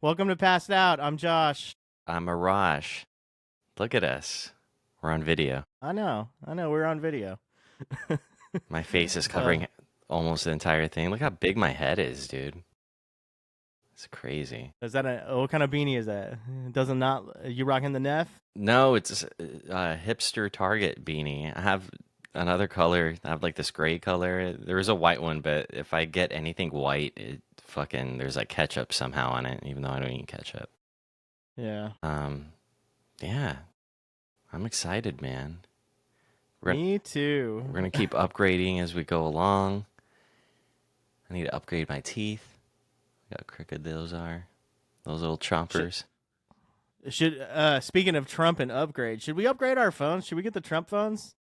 Welcome to Passed Out. I'm Josh. I'm Arash. Look at us. We're on video. I know. We're on video. My face is covering almost the entire thing. Look how big my head is, dude. It's crazy. Is that what kind of beanie is that? Doesn't not you rocking the Neff? No, it's a hipster Target beanie. I have another color. I have like this gray color. There is a white one, but if I get anything white, it fucking there's like ketchup somehow on it, even though I don't eat ketchup. Yeah. Yeah. I'm excited, man. Me too. We're gonna keep upgrading as we go along. I need to upgrade my teeth. Look how crooked those are. Those little chompers. Should speaking of Trump and upgrade, should we upgrade our phones? Should we get the Trump phones?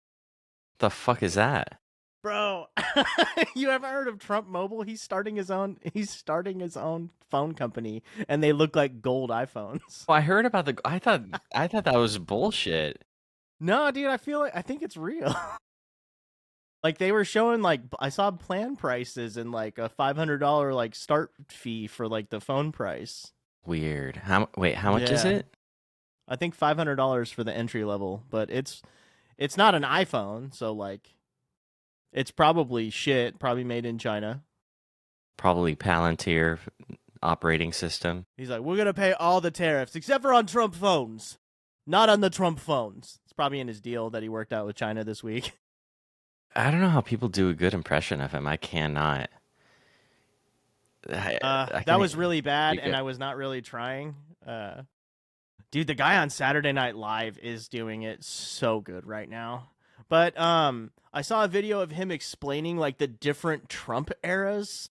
The fuck is that? Bro, you ever heard of Trump Mobile? He's starting his own phone company, and they look like gold iPhones. Oh, I heard about I thought that was bullshit. No, dude, I think it's real. Like they were showing I saw plan prices and like a $500 like start fee for like the phone price. Weird. How much is it? I think $500 for the entry level, but it's not an iPhone, so like it's probably shit, probably made in China. Probably Palantir operating system. He's like, we're gonna pay all the tariffs except for on Trump phones, not on the Trump phones. It's probably in his deal that he worked out with China this week. I don't know how people do a good impression of him. I cannot. That was really bad, and I was not really trying. Dude, the guy on Saturday Night Live is doing it so good right now. But I saw a video of him explaining like the different Trump eras,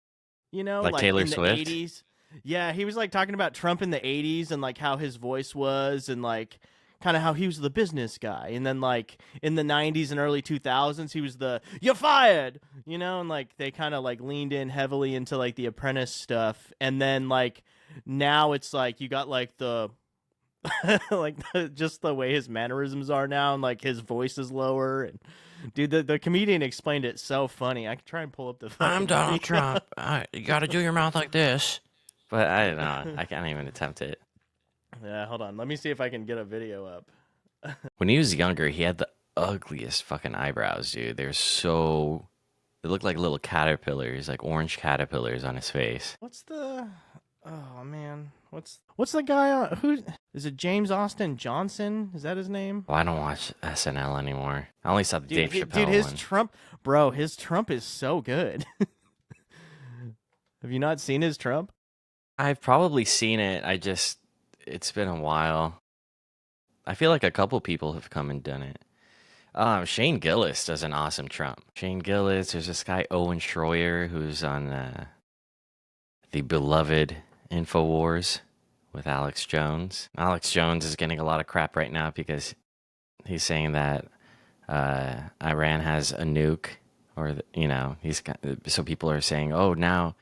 like Taylor in the Swift. 80s. Yeah, he was like talking about Trump in the 80s and like how his voice was and like kind of how he was the business guy. And then like in the 90s and early 2000s, he was the "you're fired," and like they kind of like leaned in heavily into like the Apprentice stuff. And then like now it's like you got like the just the way his mannerisms are now, and like his voice is lower. And dude, the comedian explained it so funny. I could try and pull up the I'm Donald Trump. You got to do your mouth like this. But I don't know. I can't even attempt it. Yeah, hold on. Let me see if I can get a video up. When he was younger, he had the ugliest fucking eyebrows, dude. They looked like little caterpillars, like orange caterpillars on his face. Oh man, what's the guy on? Who is it? James Austin Johnson? Is that his name? Well, I don't watch SNL anymore. I only saw the Dave Chappelle his one. His Trump is so good. Have you not seen his Trump? I've probably seen it. It's been a while. I feel like a couple people have come and done it. Shane Gillis does an awesome Trump. Shane Gillis, there's this guy, Owen Schroyer, who's on the beloved InfoWars with Alex Jones. Alex Jones is getting a lot of crap right now because he's saying that Iran has a nuke, or, so people are saying, oh, now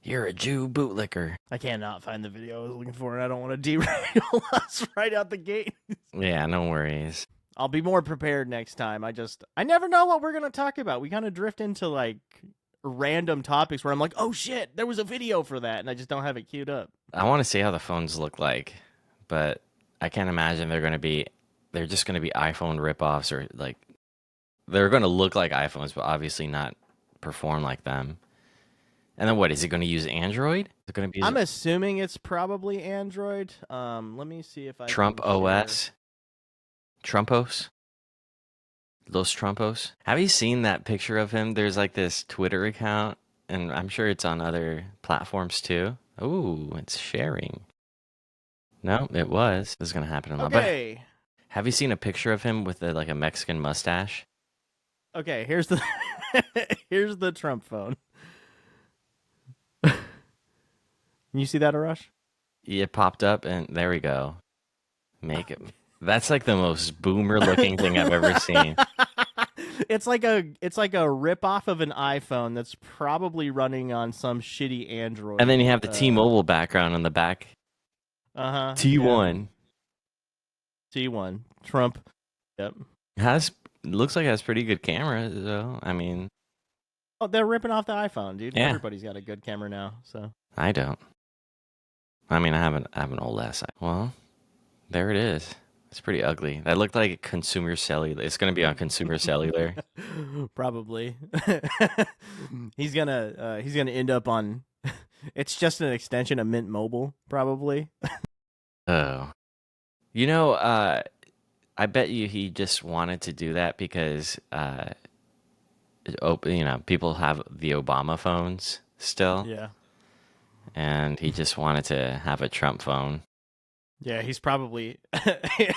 you're a Jew bootlicker. I cannot find the video I was looking for, and I don't want to derail us right out the gate. Yeah, no worries. I'll be more prepared next time. I never know what we're going to talk about. We kind of drift into like random topics where I'm like, oh shit, there was a video for that, and I just don't have it queued up. I want to see how the phones look like, but I can't imagine they're just going to be iPhone ripoffs, or like they're going to look like iPhones, but obviously not perform like them. And then what, is it going to use Android? Is it going to be? I'm assuming it's probably Android. Let me see if I Trump OS. Trumpos? Los Trumpos? Have you seen that picture of him? There's like this Twitter account, and I'm sure it's on other platforms too. Ooh, it's sharing. No, it was. This is going to happen a lot. Okay. But have you seen a picture of him with like a Mexican mustache? Okay, here's the here's the Trump phone. You see that, Arash? It popped up, and there we go. Make it. That's like the most boomer looking thing I've ever seen. It's like a rip off of an iPhone that's probably running on some shitty Android. And then you have the T-Mobile background on the back. T1. Yeah. T1. Trump. Yep. Looks like it has pretty good camera, though. I mean, Oh, they're ripping off the iPhone, dude. Yeah. Everybody's got a good camera now, so. I don't. I mean, I have an old ass. Well, there it is. It's pretty ugly. That looked like consumer cellular. It's gonna be on consumer cellular. Probably. He's gonna end up on. It's just an extension of Mint Mobile, probably. Oh, I bet you he just wanted to do that because people have the Obama phones still, Yeah. and he just wanted to have a Trump phone. Yeah, he's probably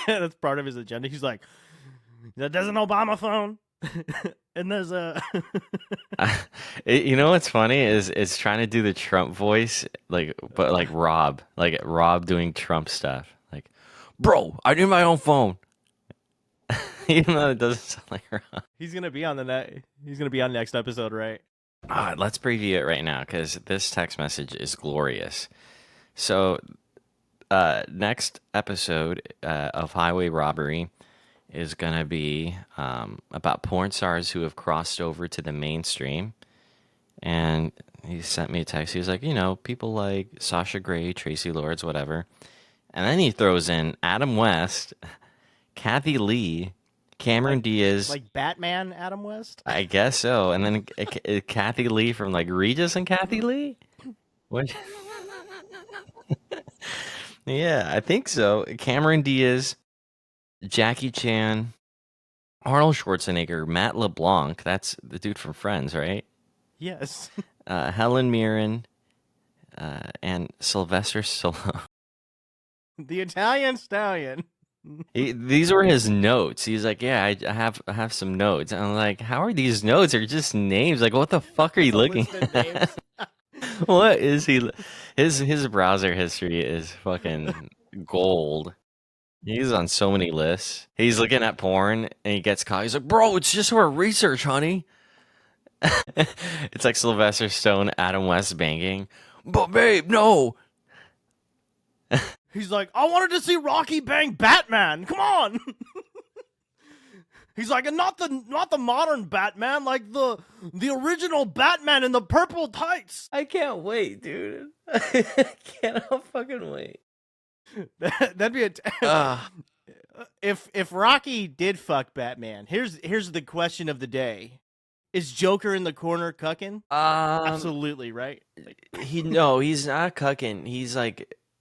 that's part of his agenda. He's like, there's an Obama phone, and there's a. You know what's funny is it's trying to do the Trump voice, but like Rob doing Trump stuff. Like, bro, I need my own phone. Even though it doesn't sound like Rob. He's gonna be on next episode, right? Let's preview it right now because this text message is glorious. So, next episode of Highway Robbery is going to be about porn stars who have crossed over to the mainstream. And he sent me a text. He was like, people like Sasha Grey, Tracy Lords, whatever. And then he throws in Adam West, Kathy Lee, Cameron Diaz. Like Batman, Adam West? I guess so. And then Kathy Lee from like Regis and Kathy Lee? What? Yeah, I think so. Cameron Diaz, Jackie Chan, Arnold Schwarzenegger, Matt LeBlanc. That's the dude from Friends, right? Yes. Helen Mirren, and Sylvester Stallone. The Italian Stallion. These were his notes. He's like, yeah, I have some notes. And I'm like, how are these notes? They're just names. Like, what the fuck are you looking at? What is he? His browser history is fucking gold. He's on so many lists. He's looking at porn and he gets caught. He's like, bro, it's just our research, honey. It's like Sylvester Stallone, Adam West banging. But babe, no. He's like, I wanted to see Rocky bang Batman. Come on. He's like, and not the modern Batman, like the original Batman in the purple tights. I can't wait, dude. I cannot fucking wait. That'd be if Rocky did fuck Batman. Here's the question of the day: is Joker in the corner cucking? Absolutely, right? He's not cucking.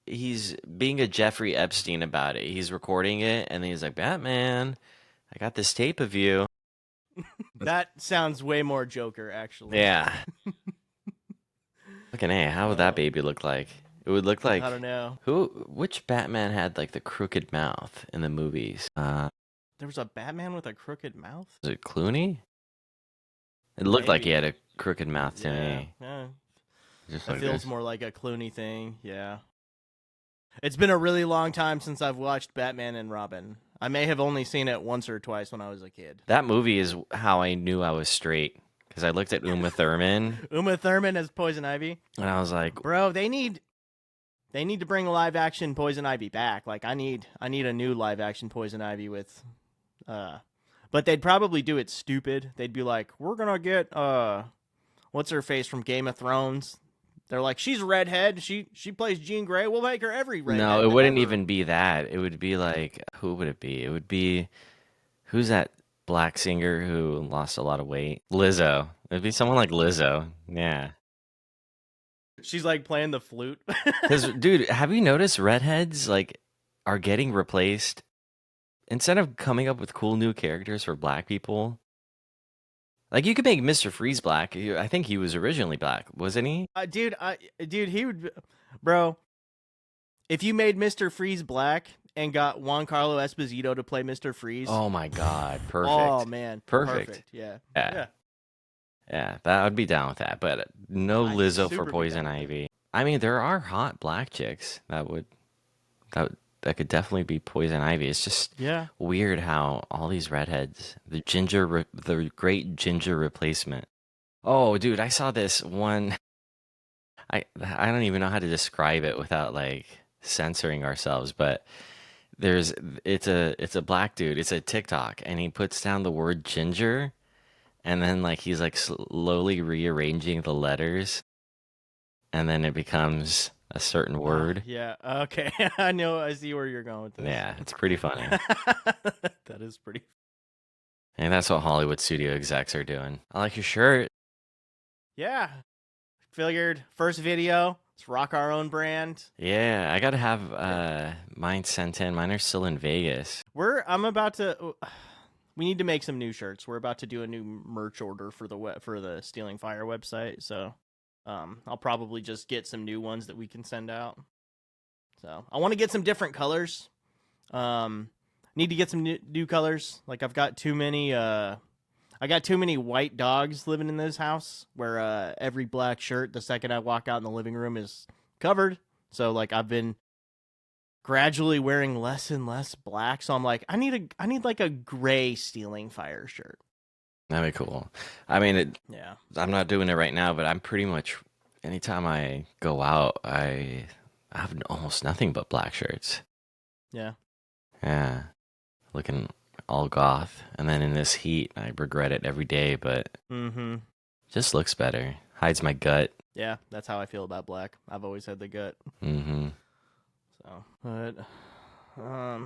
He's being a Jeffrey Epstein about it. He's recording it, and then he's like, Batman, I got this tape of you. That sounds way more Joker, actually. Yeah. Fucking A, how would that baby look like? It would look like, I don't know. Which Batman had like the crooked mouth in the movies? There was a Batman with a crooked mouth? Was it Clooney? It looked like he had a crooked mouth to me. Yeah. Just It like feels this. more like a Clooney thing, yeah. It's been a really long time since I've watched Batman and Robin. I may have only seen it once or twice when I was a kid. That movie is how I knew I was straight. Because I looked at Uma Thurman. Uma Thurman as Poison Ivy. And I was like, bro, they need to bring live action Poison Ivy back. Like I need a new live action Poison Ivy with but they'd probably do it stupid. They'd be like, we're gonna get what's her face from Game of Thrones? They're like, she's a redhead. She plays Jean Grey. We'll make her every redhead. No, it wouldn't even be that. It would be like, who would it be? It would be, who's that black singer who lost a lot of weight? Lizzo. It'd be someone like Lizzo. Yeah. She's like playing the flute. Because, dude, have you noticed redheads like are getting replaced? Instead of coming up with cool new characters for black people, like you could make Mr. Freeze black. I think he was originally black, wasn't he? Dude, he would, bro. If you made Mr. Freeze black and got Juan Carlo Esposito to play Mr. Freeze, Oh my God, perfect. oh man, Perfect. Yeah. Yeah, that I'd be down with that. But no I'd Lizzo for super be Poison down with Ivy. I mean, there are hot black chicks that could definitely be Poison Ivy. It's just Yeah. weird how all these redheads, the great ginger replacement. Oh, dude, I saw this one. I don't even know how to describe it without like censoring ourselves, but it's a black dude. It's a TikTok, and he puts down the word ginger, and then like he's like slowly rearranging the letters, and then it becomes a certain word. Yeah. Okay. I know. I see where you're going with this. Yeah, it's pretty funny. That is pretty. And that's what Hollywood studio execs are doing. I like your shirt. Yeah. Figured first video. Let's rock our own brand. Yeah, I gotta have mine sent in. Mine are still in Vegas. I'm about to. We need to make some new shirts. We're about to do a new merch order for the Stealing Fire website. So, I'll probably just get some new ones that we can send out. So I want to get some different colors. Need to get some new colors. Like I've got too many. I got too many white dogs living in this house where every black shirt, the second I walk out in the living room, is covered. So like I've been gradually wearing less and less black. So I'm like, I need like a gray Stealing Fire shirt. That'd be cool. I mean, Yeah. I'm not doing it right now, but I'm pretty much anytime I go out, I have almost nothing but black shirts. Yeah. Yeah, looking all goth, and then in this heat, I regret it every day, but just looks better. Hides my gut. Yeah, that's how I feel about black. I've always had the gut. So, but I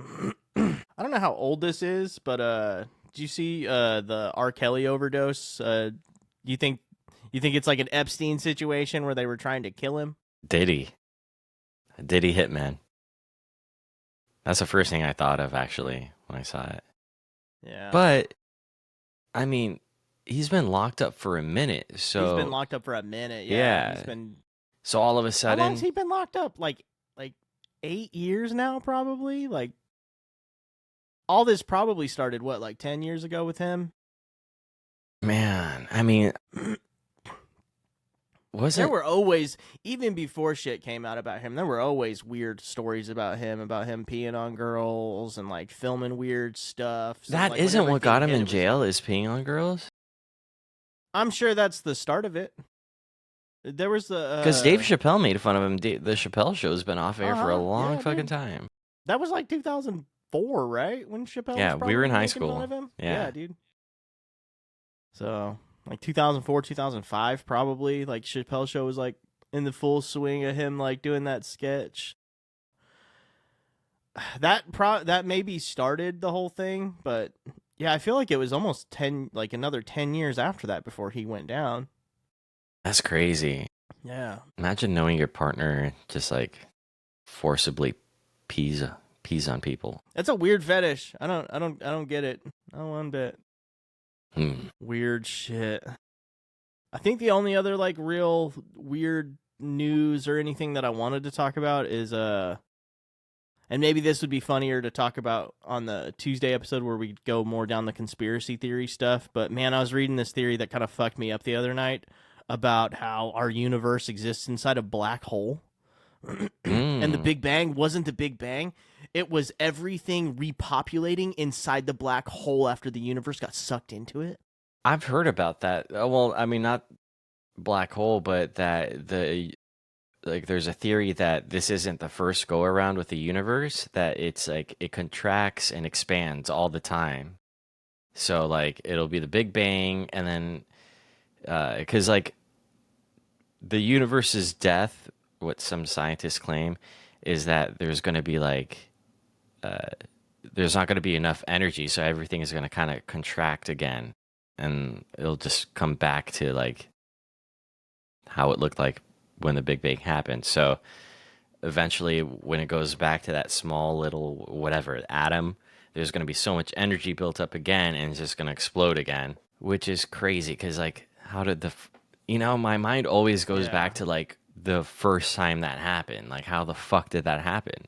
don't know how old this is, but do you see the R. Kelly overdose? You think it's like an Epstein situation where they were trying to kill him? Diddy hitman. That's the first thing I thought of actually when I saw it. Yeah. But I mean, he's been locked up for a minute, so he's been locked up for a minute. Yeah. Yeah. He's been. So all of a How sudden, long's he been locked up? Like 8 years now, probably. Like all this probably started like 10 years ago with him. man, I mean, There were always, even before shit came out about him, there were always weird stories about him peeing on girls and like filming weird stuff. So, that like, isn't whenever what got him he in hit, jail is peeing on girls? I'm sure that's the start of it. There was the Because Dave Chappelle made fun of him. The Chappelle show's been off air for a long fucking dude. time. That was like 2004, right? When Chappelle Yeah, was we were in high making school. fun of him? Yeah. Dude. So, like 2004, 2005, probably. Like Chappelle show was like in the full swing of him like doing that sketch. That maybe started the whole thing, but yeah, I feel like it was almost another 10 years after that before he went down. That's crazy. Yeah. Imagine knowing your partner just like forcibly pees on people. That's a weird fetish. I don't get it. Not one bit. Weird shit. I think the only other like real weird news or anything that I wanted to talk about is and maybe this would be funnier to talk about on the Tuesday episode where we go more down the conspiracy theory stuff, but man, I was reading this theory that kind of fucked me up the other night about how our universe exists inside a black hole. And the Big Bang wasn't the Big Bang. It was everything repopulating inside the black hole after the universe got sucked into it. I've heard about that. Well, I mean, not black hole, but that there's a theory that this isn't the first go around with the universe, that it's like it contracts and expands all the time. So like it'll be the Big Bang, and then because like the universe's death, what some scientists claim is that there's going to be like there's not going to be enough energy, so everything is going to kind of contract again, and it'll just come back to like how it looked like when the Big Bang happened. So eventually, when it goes back to that small little whatever atom, there's going to be so much energy built up again, and it's just going to explode again, which is crazy. Because like, how did my mind always goes back to like the first time that happened. Like, how the fuck did that happen?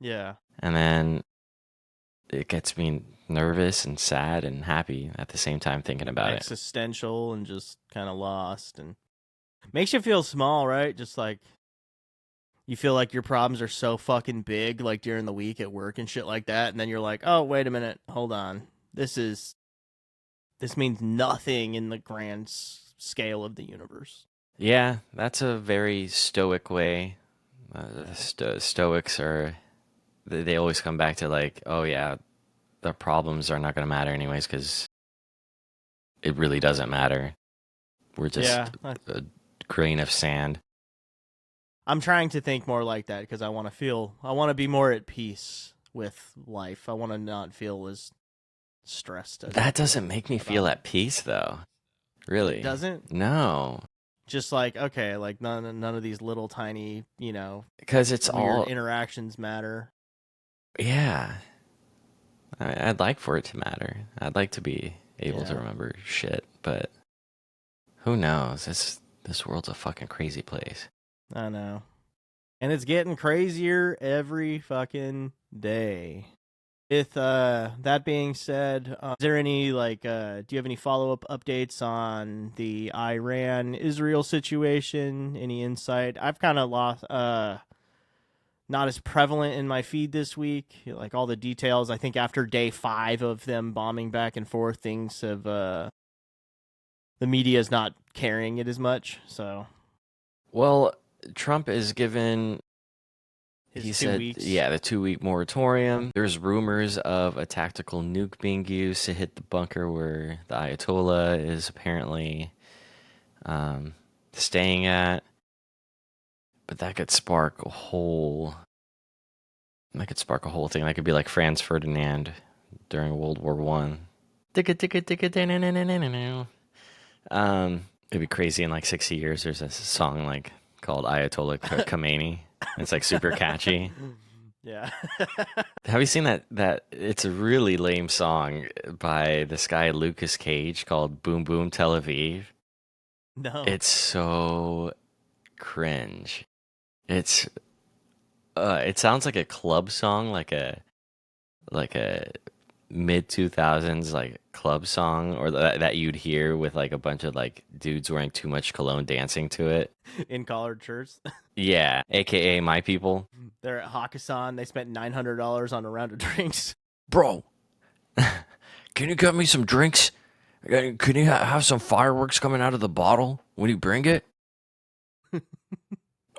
Yeah. And then it gets me nervous and sad and happy at the same time thinking about Existential and just kind of lost, and makes you feel small, right? Just like you feel like your problems are so fucking big, like during the week at work and shit like that, and then you're like, oh, wait a minute, hold on, this means nothing in the grand scale of the universe. Yeah, that's a very stoic way. Stoics are, they always come back to like, oh yeah, the problems are not going to matter anyways because it really doesn't matter. We're Yeah, just a grain of sand. I'm trying to think more like that because I want to be more at peace with life. I want to not feel as stressed as I That do doesn't make me about feel it. at peace, though. It Really? doesn't. No, Just like, okay, like none of these little tiny, because it's weird all, interactions matter. yeah. I'd like for it to matter. I'd like to be able to Yeah, remember shit, but who knows? This world's a fucking crazy place. I know. And it's getting crazier every fucking day. With that being said, is there any do you have any follow-up updates on the Iran Israel situation? Any insight? I've kind of lost not as prevalent in my feed this week, like all the details. I think after day 5 of them bombing back and forth, things have the media is not carrying it as much. So Well, Trump is given, he his two said, weeks. yeah, the 2 week moratorium. There's rumors of a tactical nuke being used to hit the bunker where the Ayatollah is apparently um, staying at. But that could spark a whole. That could spark a whole thing. That could be like Franz Ferdinand during World War One. It'd be crazy in like 60 years. There's a song like called Ayatollah Khomeini. It's like super catchy. Yeah. Have you seen that it's a really lame song by this guy Lucas Cage called Boom Boom Tel Aviv. No. It's so cringe. It's it sounds like a club song, like a mid 2000s like club song, or that you'd hear with like a bunch of like dudes wearing too much cologne dancing to it. In collared shirts. Yeah, aka My People. They're at Hakkasan. They spent $900 on a round of drinks. Bro, can you get me some drinks? Can you have some fireworks coming out of the bottle when you bring it?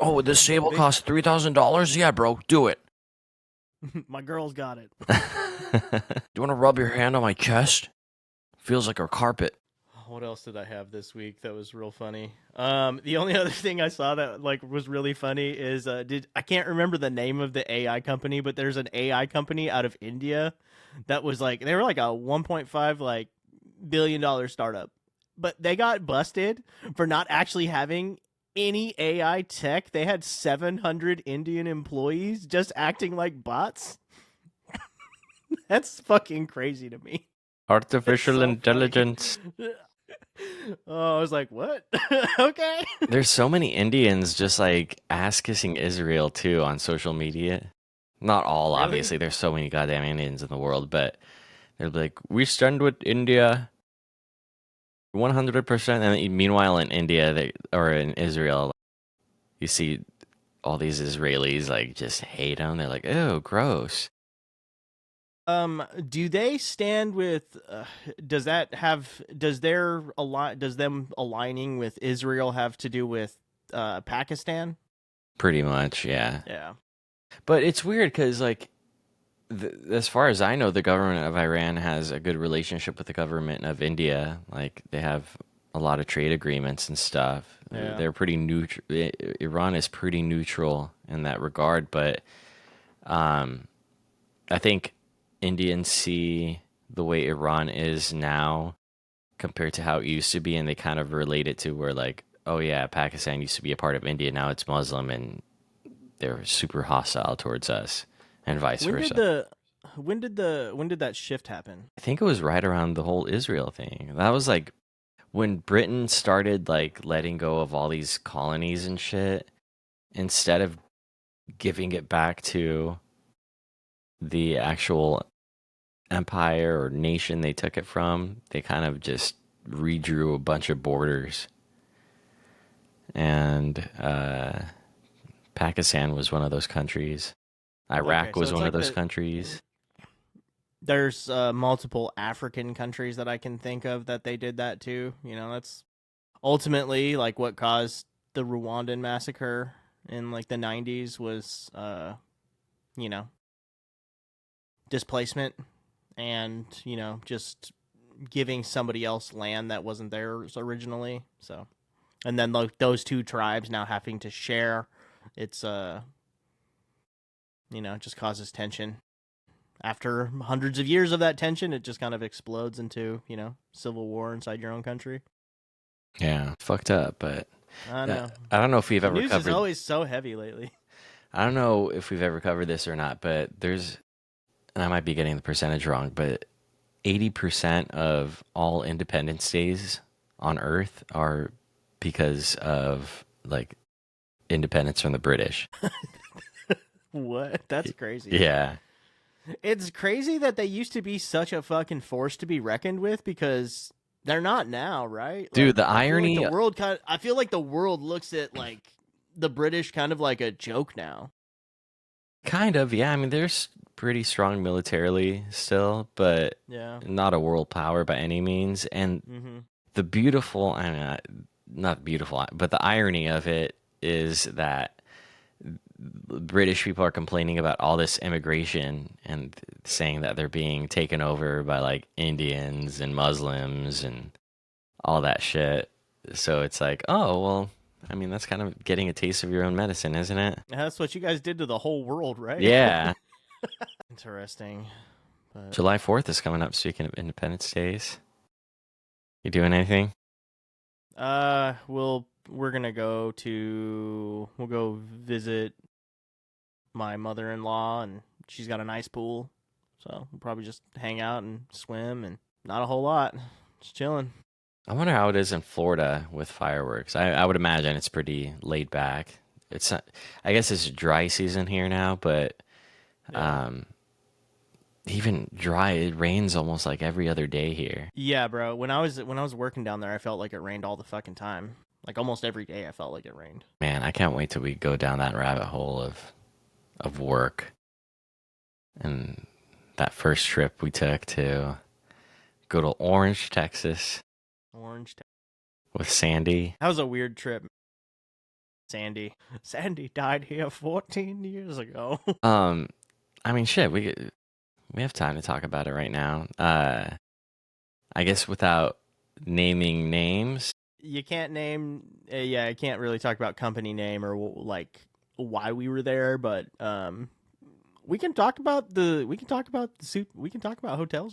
Oh, this table They, costs $3,000? Yeah, bro, do it. my girl's got it. Do you want to rub your hand on my chest? Feels like a carpet. What else did I have this week that was real funny? The only other thing I saw that like was really funny is I can't remember the name of the AI company, but there's an AI company out of India that was like they were like a 1.5 billion-dollar startup, but they got busted for not actually having any AI tech. They had 700 Indian employees just acting like bots. That's fucking crazy to me. It's Artificial so funny. intelligence. Oh, I was like, what? Okay. There's so many Indians just like ass kissing Israel too on social media. Not all, Really? obviously. There's so many goddamn Indians in the world, but they're like, we stand with India 100%. And meanwhile, in India, or in Israel, you see all these Israelis like just hate them. They're like, oh, gross. Do they stand with? Does that have? Does them aligning with Israel have to do with Pakistan? Pretty much, yeah. Yeah. But it's weird because, like, as far as I know, the government of Iran has a good relationship with the government of India. Like, they have a lot of trade agreements and stuff. Yeah. They're pretty neutral. Iran is pretty neutral in that regard. But um, I think Indians see the way Iran is now compared to how it used to be, and they kind of relate it to where, like, oh yeah, Pakistan used to be a part of India, now it's Muslim, and they're super hostile towards us, and vice When did versa. the when did that shift happen? I think it was right around the whole Israel thing. That was like when Britain started like letting go of all these colonies and shit, instead of giving it back to the actual empire or nation they took it from, they kind of just redrew a bunch of borders. And Pakistan was one of those countries. Okay, Iraq so was it's one of like those countries. there's multiple African countries that I can think of that they did that too. That's ultimately like what caused the Rwandan massacre in like the 90s was you know displacement and just giving somebody else land that wasn't theirs originally. So, and then those two tribes now having to share, it's it just causes tension. After hundreds of years of that tension, it just kind of explodes into civil war inside your own country. Yeah, fucked up, but I know. I don't know if we've The ever news covered. is always so heavy lately. I don't know if we've ever covered this or not, but and I might be getting the percentage wrong, but 80% of all Independence Days on Earth are because of like independence from the British. What? That's crazy. Yeah. It's crazy that they used to be such a fucking force to be reckoned with, because they're not now, right? Dude, Like, the irony. I feel like the world looks at like the British kind of like a joke now. Kind of, yeah. I mean, they're pretty strong militarily still, but Yeah. not a world power by any means. And the beautiful, I mean, not beautiful, but the irony of it is that British people are complaining about all this immigration and saying that they're being taken over by like Indians and Muslims and all that shit. So it's like, oh, well, I mean, that's kind of getting a taste of your own medicine, isn't it? That's what you guys did to the whole world, right? Yeah. Interesting. But... July 4th is coming up, speaking of Independence Days. You doing anything? We're gonna go visit my mother-in-law, and she's got a nice pool, so we'll probably just hang out and swim, and not a whole lot, just chilling. I wonder how it is in Florida with fireworks. I would imagine it's pretty laid back. It's not, I guess it's dry season here now, but even dry, it rains almost like every other day here. Yeah, bro. When I was working down there, I felt like it rained all the fucking time. Like almost every day, I felt like it rained. Man, I can't wait till we go down that rabbit hole of work. And that first trip we took to go to Orange, Texas. With Sandy. That was a weird trip. Sandy died here 14 years ago. I mean, shit, we have time to talk about it right now. I guess without naming names. You can't name. I can't really talk about company name or like why we were there, but we can talk about hotels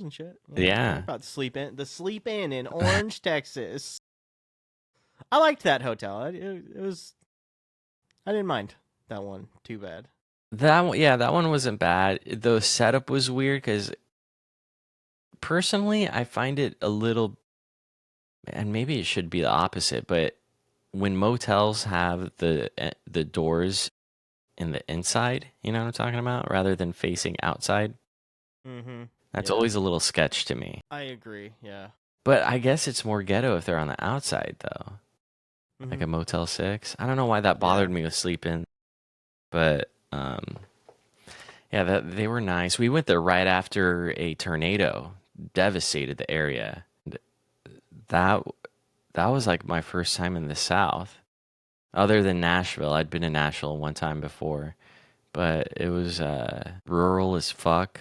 and shit. Yeah. Talk about the Sleep Inn in Orange, Texas. I liked that hotel. It was. I didn't mind that one too bad. That one wasn't bad. The setup was weird because personally, I find it a little, and maybe it should be the opposite, but when motels have the doors in the inside, you know what I'm talking about, rather than facing outside, that's always a little sketch to me. I agree, yeah. But I guess it's more ghetto if they're on the outside, though. Like a Motel 6. I don't know why that bothered me with Sleep In, but they were nice. We went there right after a tornado devastated the area. That was like my first time in the South, other than Nashville. I'd been to Nashville one time before, but it was rural as fuck.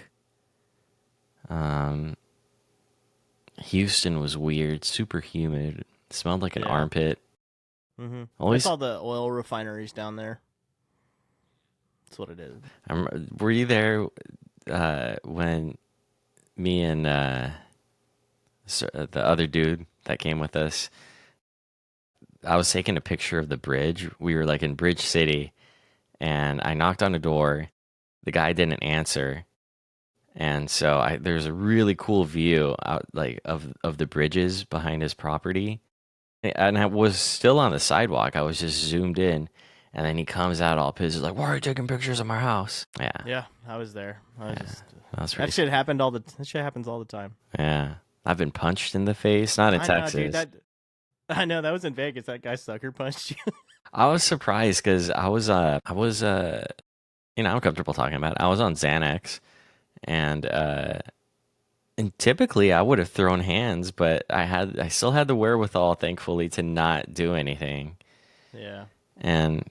Houston was weird, super humid, smelled like an armpit. I saw the oil refineries down there. That's what it is. Were you there when me and the other dude that came with us, I was taking a picture of the bridge. We were like in Bridge City, and I knocked on the door. The guy didn't answer, and so there's a really cool view out like of the bridges behind his property. And I was still on the sidewalk. I was just zoomed in, and then he comes out all pissed, like, "Why are you taking pictures of my house?" Yeah, I was there. That shit happened that shit happens all the time. Yeah, I've been punched in the face, not in Texas. Dude, I know that was in Vegas. That guy sucker punched you. I was surprised because I was I'm comfortable talking about it. I was on Xanax, and typically I would have thrown hands, but I still had the wherewithal, thankfully, to not do anything. Yeah. And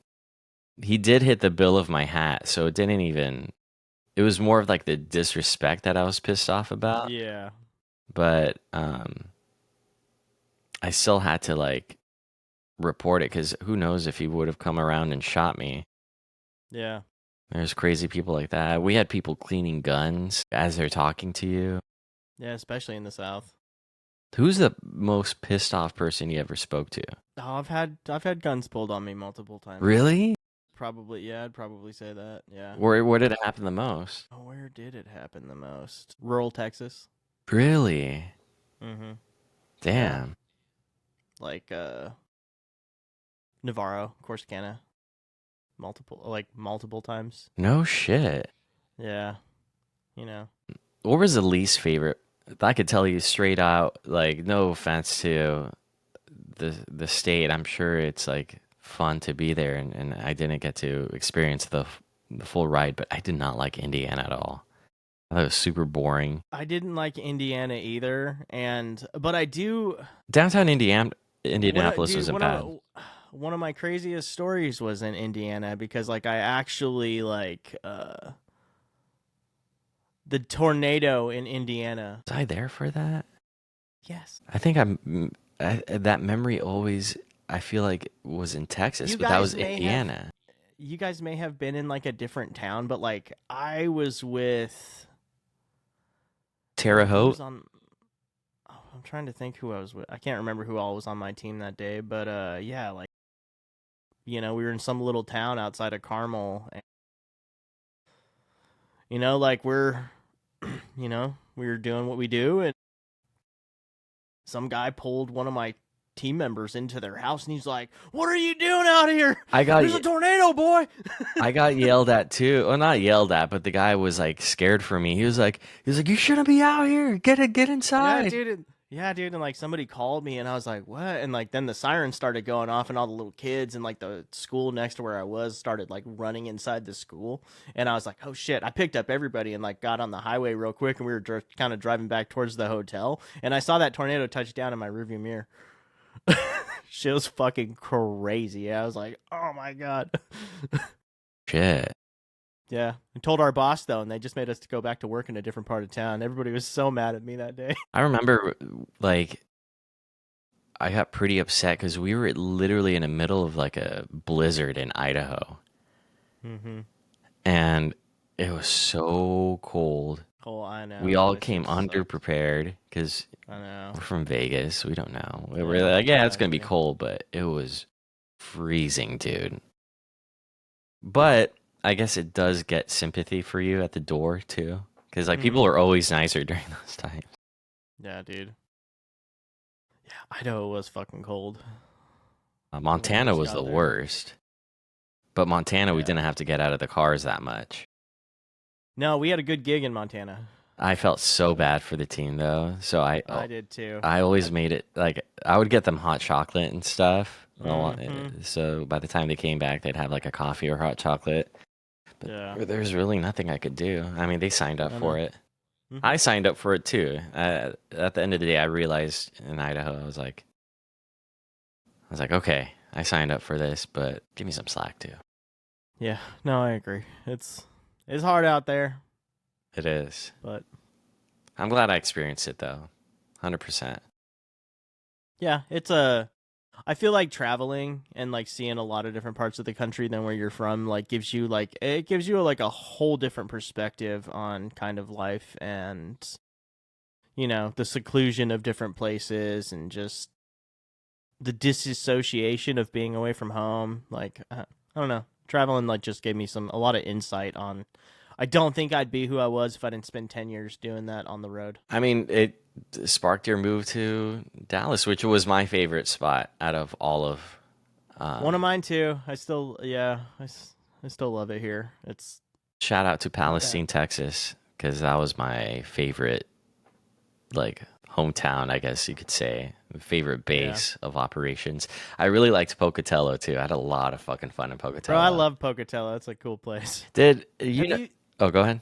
he did hit the bill of my hat, so it was more of like the disrespect that I was pissed off about. Yeah. but I still had to like report it because who knows if he would have come around and shot me. Yeah. There's crazy people like that. We had people cleaning guns as they're talking to you. Yeah, especially in the South. Who's the most pissed off person you ever spoke to? Oh, I've had guns pulled on me multiple times. Really? Probably, yeah, I'd probably say that. Yeah. Where did it happen the most? Oh, where did it happen the most? Rural Texas. Really? Mm-hmm. Damn. Like Navarro, Corsicana. Multiple times. No shit. Yeah. You know. What was the least favorite? I could tell you straight out, like, no offense to the state. I'm sure it's like fun to be there, and I didn't get to experience the full ride, but I did not like Indiana at all. I thought it was super boring. I didn't like Indiana either, but I do. Downtown Indianapolis wasn't bad. One of my craziest stories was in Indiana because like I actually like the tornado in Indiana. Was I there for that? Yes. I think that memory always, I feel like, was in Texas, but that was Indiana. You guys may have been in like a different town, but like I was with Terre Haute. I'm trying to think who I was with. I can't remember who all was on my team that day, but yeah, like we were in some little town outside of Carmel, and like we're we were doing what we do, and some guy pulled one of my team members into their house, and he's like, "What are you doing out here? There's a tornado, boy!" I got yelled at too. Well, not yelled at, but the guy was like scared for me. He was like, "You shouldn't be out here. Get inside." Yeah, dude, and like somebody called me, and I was like, "What?" And like then the sirens started going off, and all the little kids and like the school next to where I was started like running inside the school, and I was like, "Oh shit!" I picked up everybody and like got on the highway real quick, and we were kind of driving back towards the hotel, and I saw that tornado touch down in my rearview mirror. Shit was fucking crazy. I was like, "Oh my god." Shit. Yeah, I told our boss though, and they just made us go back to work in a different part of town. Everybody was so mad at me that day. I remember, like, I got pretty upset because we were literally in the middle of like a blizzard in Idaho, and it was so cold. Oh, I know. We all came underprepared because I know we're from Vegas. We don't know. We were like, yeah, it's gonna be cold, but it was freezing, dude. But I guess it does get sympathy for you at the door too, because like people are always nicer during those times. Yeah, dude. Yeah, Idaho was fucking cold. Montana was the worst, but Montana we didn't have to get out of the cars that much. No, we had a good gig in Montana. I felt so bad for the team though, so I did too. I always made it like I would get them hot chocolate and stuff. So by the time they came back, they'd have like a coffee or hot chocolate. But there's really nothing I could do. I mean, they signed up for it. I signed up for it too. At the end of the day, I realized in Idaho, I was like, okay, I signed up for this, but give me some slack too. Yeah, no, I agree. It's hard out there. It is. But I'm glad I experienced it though. 100%. Yeah, I feel like traveling and like seeing a lot of different parts of the country than where you're from like gives you a whole different perspective on kind of life and the seclusion of different places and just the disassociation of being away from home. Like I don't know, traveling like just gave me a lot of insight on. I don't think I'd be who I was if I didn't spend 10 years doing that on the road. I mean, it sparked your move to Dallas, which was my favorite spot out of all of. One of mine too. I still love it here. It's shout out to Palestine, Texas, because that was my favorite, like hometown, I guess you could say, favorite base of operations. I really liked Pocatello too. I had a lot of fucking fun in Pocatello. Bro, I love Pocatello. It's a cool place. Did you? Oh, go ahead.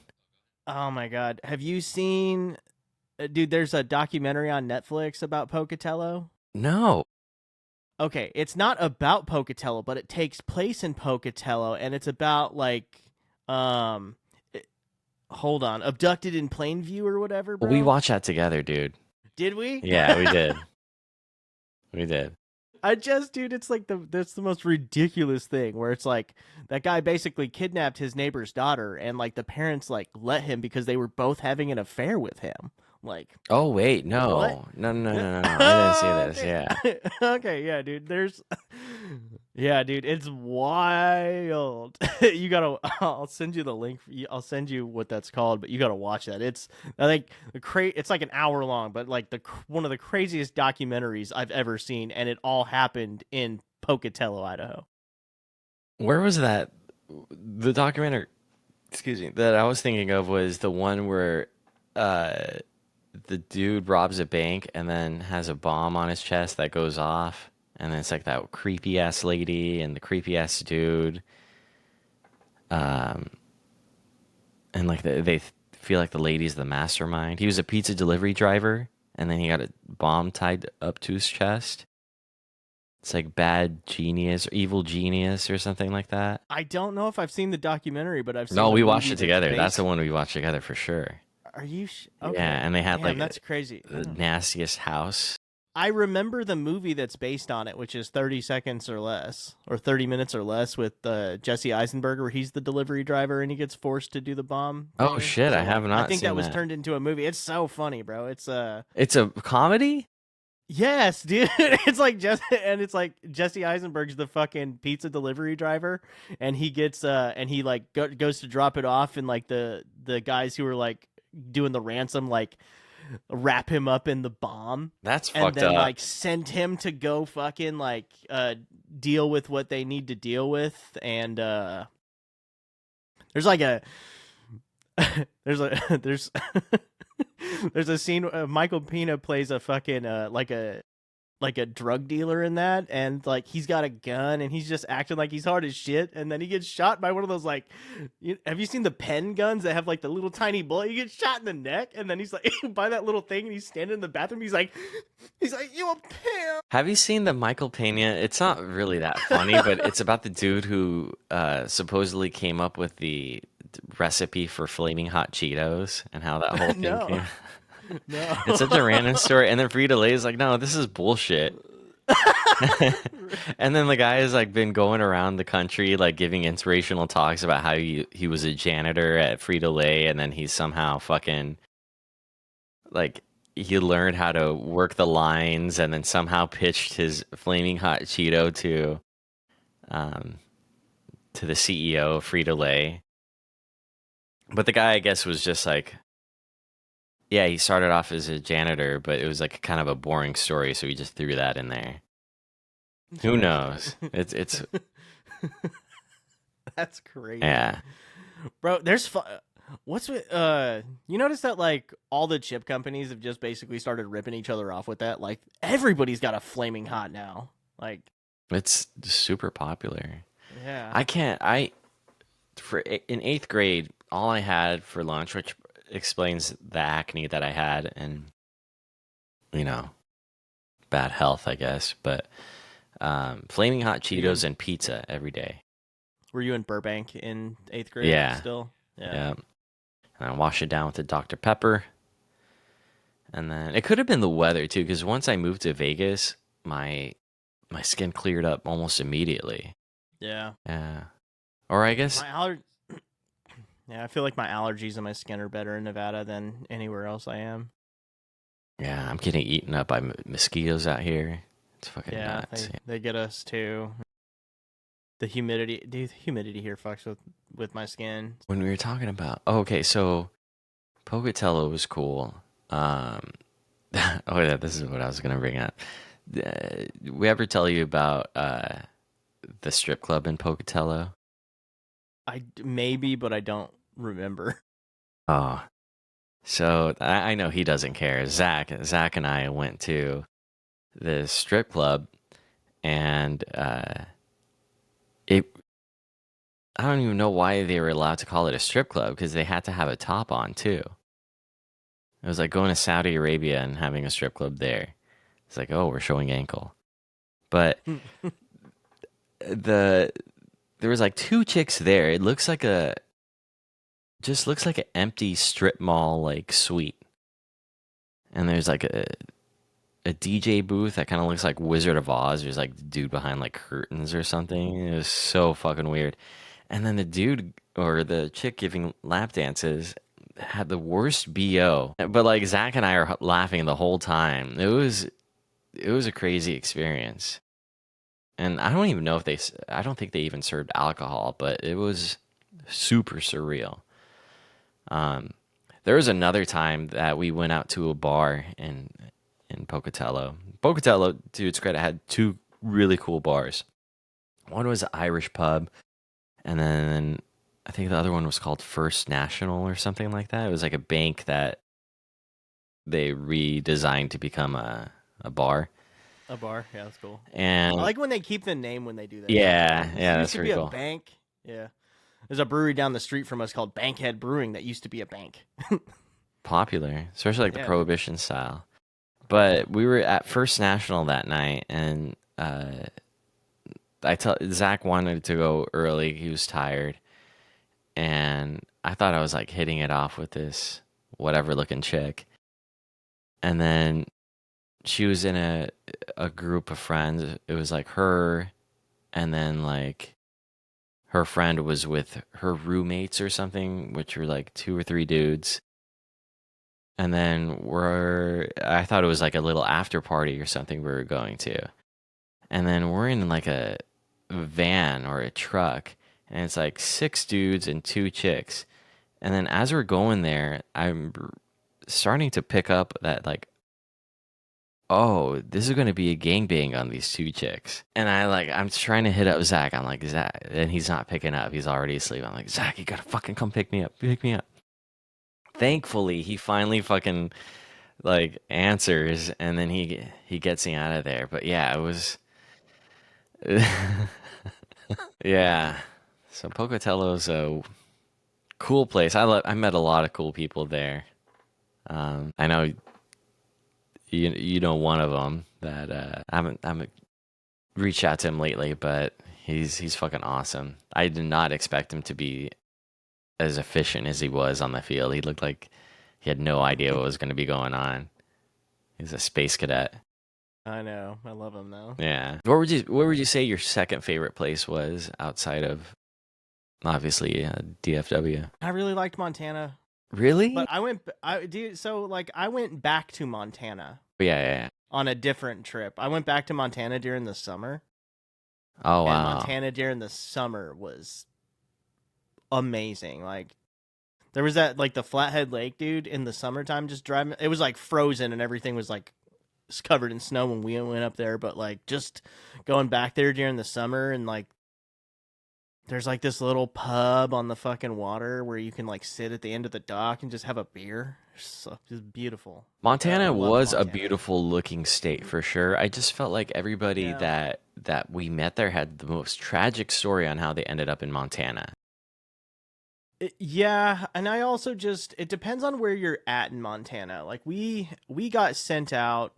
Oh my god, have you seen? Dude, there's a documentary on Netflix about Pocatello. No. Okay, it's not about Pocatello, but it takes place in Pocatello, and it's about like, hold on, Abducted in Plainview or whatever. Bro. We watched that together, dude. Did we? Yeah, we did. We did. Dude, it's like that's the most ridiculous thing where it's like that guy basically kidnapped his neighbor's daughter and like the parents like let him because they were both having an affair with him. Like, Oh wait, what? no, no, no, no, no, no. I didn't see this. Okay. Yeah. Okay, yeah, dude. Yeah, dude, it's wild. You gotta. I'll send you the link. I'll send you what that's called, but you gotta watch that. I think it's like an hour long, but like one of the craziest documentaries I've ever seen, and it all happened in Pocatello, Idaho. Where was that? The documentary, excuse me, that I was thinking of was the one where uh the dude robs a bank and then has a bomb on his chest that goes off, and then it's like that creepy ass lady and the creepy ass dude, um, and like they feel like the lady's the mastermind. He was a pizza delivery driver, and then he got a bomb tied up to his chest. It's like bad genius or evil genius or something like that. I don't know if I've seen the documentary, but I've seen. No, the we watched movie it together. based. That's the one we watched together for sure. Are you? Okay. Yeah, and they had Damn, like that's crazy. the nastiest house. I remember the movie that's based on it, which is 30 seconds or less, or 30 minutes or less, with Jesse Eisenberg, where he's the delivery driver and he gets forced to do the bomb. Oh thing. shit, So, I have not I think seen that was that. turned into a movie. It's so funny, bro. It's It's a comedy? yes, dude. It's like it's like Jesse Eisenberg's the fucking pizza delivery driver, and he gets and he like goes to drop it off, and like the guys who are like doing the ransom like wrap him up in the bomb. That's and fucked then up. like send him to go fucking like deal with what they need to deal with. And there's like a there's there's a scene Michael Pena plays a fucking like a drug dealer in that, and like he's got a gun and he's just acting like he's hard as shit, and then he gets shot by one of those like have you seen the pen guns that have like the little tiny bullet? He gets shot in the neck, and then he's like by that little thing, and he's standing in the bathroom, he's like you a pimp. Have you seen the Michael Pena? It's not really that funny, but it's about the dude who supposedly came up with the recipe for flaming hot Cheetos and how that whole thing No. came. No. It's such a random story. And then Frito-Lay is like, no, this is bullshit. And then the guy has like been going around the country like giving inspirational talks about how he was a janitor at Frito-Lay, and then he somehow fucking like he learned how to work the lines and then somehow pitched his flaming hot Cheeto to the CEO of Frito-Lay. But the guy, I guess, was just like, yeah, he started off as a janitor, but it was like kind of a boring story, so he just threw that in there. Who knows? It's That's crazy. yeah. Bro, what's with you notice that like all the chip companies have just basically started ripping each other off with that? Like everybody's got a flaming hot now. Like It's super popular. yeah. In 8th grade, all I had for lunch, which explains the acne that I had and bad health, I guess, but flaming hot Cheetos and pizza every day. Were you in Burbank in 8th grade? Yeah. Still? Yeah. And I wash it down with the Dr. Pepper. And then it could have been the weather too, because once I moved to Vegas, my skin cleared up almost immediately. Yeah. Yeah. Or I guess yeah, I feel like my allergies and my skin are better in Nevada than anywhere else I am. yeah, I'm getting eaten up by mosquitoes out here. It's fucking Yeah, nuts. they get us too. The humidity, dude, the humidity here fucks with my skin. When we were talking about, okay, so Pocatello was cool. Oh yeah, this is what I was gonna bring up. We ever tell you about the strip club in Pocatello? Maybe, but I don't remember. Oh, so I know he doesn't care. Zach and I went to the strip club, and it. I don't even know why they were allowed to call it a strip club, because they had to have a top on too. It was like going to Saudi Arabia and having a strip club there. It's like, oh, we're showing ankle. But there was like 2 chicks there. It looks like just looks like an empty strip mall like suite. and there's like a DJ booth that kind of looks like Wizard of Oz. There's like the dude behind like curtains or something. It was so fucking weird. And then the dude or the chick giving lap dances had the worst BO. But like Zach and I are laughing the whole time. It was a crazy experience. And I don't even know if I don't think they even served alcohol, but it was super surreal. Um, there was another time that we went out to a bar in Pocatello. Pocatello, to its credit, had two really cool bars. One was an Irish pub, and then I think the other one was called First National or something like that. It was like a bank that they redesigned to become a bar. A bar, yeah, that's cool. And I like when they keep the name when they do that. yeah, This yeah, used that's to pretty be cool. a bank. Yeah, there's a brewery down the street from us called Bankhead Brewing that used to be a bank. Popular, especially like the Yeah, Prohibition style. But we were at First National that night, and Zach wanted to go early. He was tired, and I thought I was like hitting it off with this whatever looking chick, and then she was in a group of friends. It was like her, and then like her friend was with her roommates or something, which were like two or three dudes. And then I thought it was like a little after party or something we were going to. And then we're in like a van or a truck, and it's like six dudes and two chicks. And then as we're going there, I'm starting to pick up that like, oh, this is going to be a gangbang on these two chicks. And I'm trying to hit up Zach. I'm like, Zach, and he's not picking up. He's already asleep. I'm like, Zach, you got to fucking come pick me up. Pick me up. Thankfully, he finally fucking like answers, and then he gets me out of there. But yeah, it was yeah. So Pocatello's a cool place. I met a lot of cool people there. I know you know one of them that I haven't reached out to him lately, but he's fucking awesome. I did not expect him to be as efficient as he was on the field. He looked like he had no idea what was going to be going on. He's a space cadet. I know. I love him though. Yeah. What would you say your second favorite place was outside of obviously DFW? I really liked Montana, Really? but I went back to Montana Yeah, yeah, yeah. on a different trip. I went back to Montana during the summer, Oh and wow. Montana during the summer was amazing. Like there was that like the Flathead Lake, dude, in the summertime just driving. It was like frozen and everything was like covered in snow when we went up there, but like just going back there during the summer and like there's like this little pub on the fucking water where you can like sit at the end of the dock and just have a beer. So just beautiful. I Montana loved was a Montana. beautiful looking state for sure. I just felt like everybody Yeah. that we met there had the most tragic story on how they ended up in Montana. Yeah, and I also just it depends on where you're at in Montana. Like we got sent out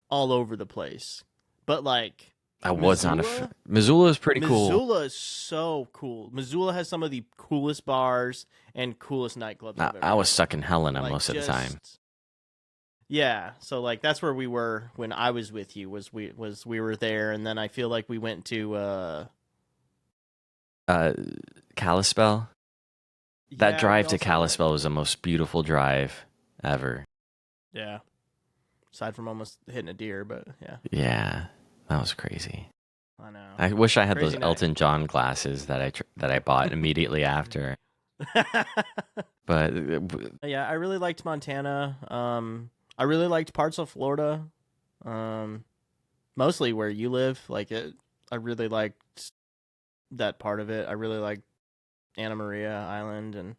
all over the place. But like I was not a Missoula, Missoula is pretty cool. Missoula is so cool. Missoula has some of the coolest bars and coolest nightclubs I've ever I was been stuck in Helena Like, most of the time. Yeah, so like that's where we were when I was with you. We were there, and then I feel like we went to Kalispell. That yeah, we drive to also Kalispell was the most beautiful drive ever. yeah. Aside from almost hitting a deer, but yeah, Yeah, that was crazy. I know. I wish I had Crazy those night. Elton John glasses that I bought immediately after. But Yeah, I really liked Montana. I really liked parts of Florida. Mostly where you live. Like it, I really liked that part of it. I really liked Anna Maria Island and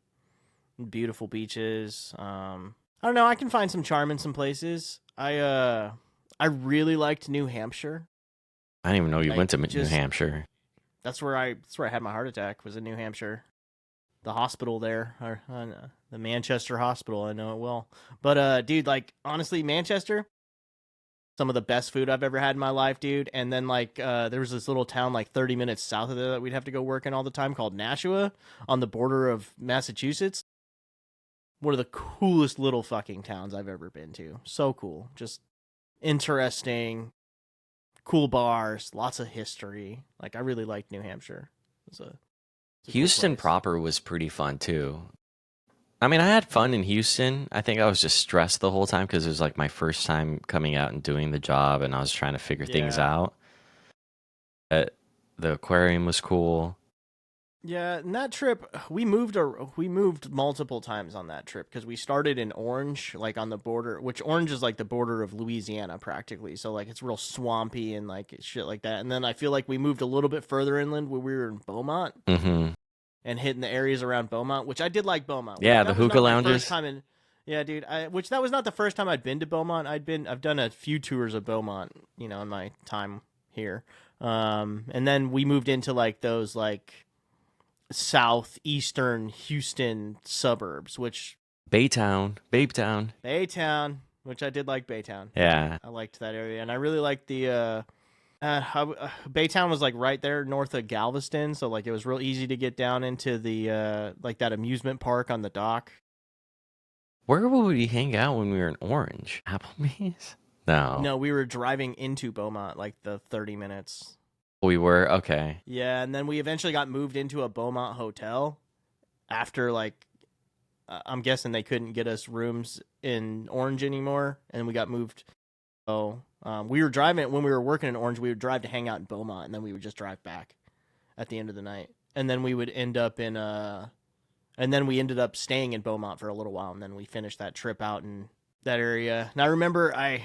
beautiful beaches. I don't know. I can find some charm in some places. I really liked New Hampshire. I didn't even know you Like, went to New just- Hampshire. That's where I had my heart attack. Was in New Hampshire. The hospital there, or the Manchester Hospital. I know it well. But dude, like honestly, Manchester, some of the best food I've ever had in my life, dude. And then like there was this little town like 30 minutes south of there that we'd have to go work in all the time called Nashua on the border of Massachusetts. one of the coolest little fucking towns I've ever been to. So cool. Just interesting, cool bars, lots of history. Like, I really liked New Hampshire. It's a cool Houston place. proper was pretty fun too. I mean, I had fun in Houston. I think I was just stressed the whole time because it was like my first time coming out and doing the job, and I was trying to figure things Yeah. out. The aquarium was cool. Yeah, and that trip we moved multiple times on that trip because we started in Orange, like on the border, which Orange is like the border of Louisiana practically. So like it's real swampy and like shit like that. And then I feel like we moved a little bit further inland where we were in Beaumont Hmm. and hitting the areas around Beaumont, which I did like Beaumont. Yeah, Like the that was hookah not my first lounges. time in. Yeah, dude. Which that was not the first time I'd been to Beaumont. I've done a few tours of Beaumont, in my time here. And then we moved into like those like southeastern Houston suburbs, which Baytown, Babetown. Baytown, which I did like Baytown. Yeah. I liked that area, and I really liked the Baytown was like right there north of Galveston, so like it was real easy to get down into the like that amusement park on the dock. Where would we hang out when we were in Orange? Applebee's? No. No, we were driving into Beaumont like the 30 minutes. We were? Okay. Yeah, and then we eventually got moved into a Beaumont hotel after like I'm guessing they couldn't get us rooms in Orange anymore, and we got moved. So we were driving when we were working in Orange. We would drive to hang out in Beaumont, and then we would just drive back at the end of the night, and then we would end up in and then we ended up staying in Beaumont for a little while, and then we finished that trip out in that area. And I remember oh,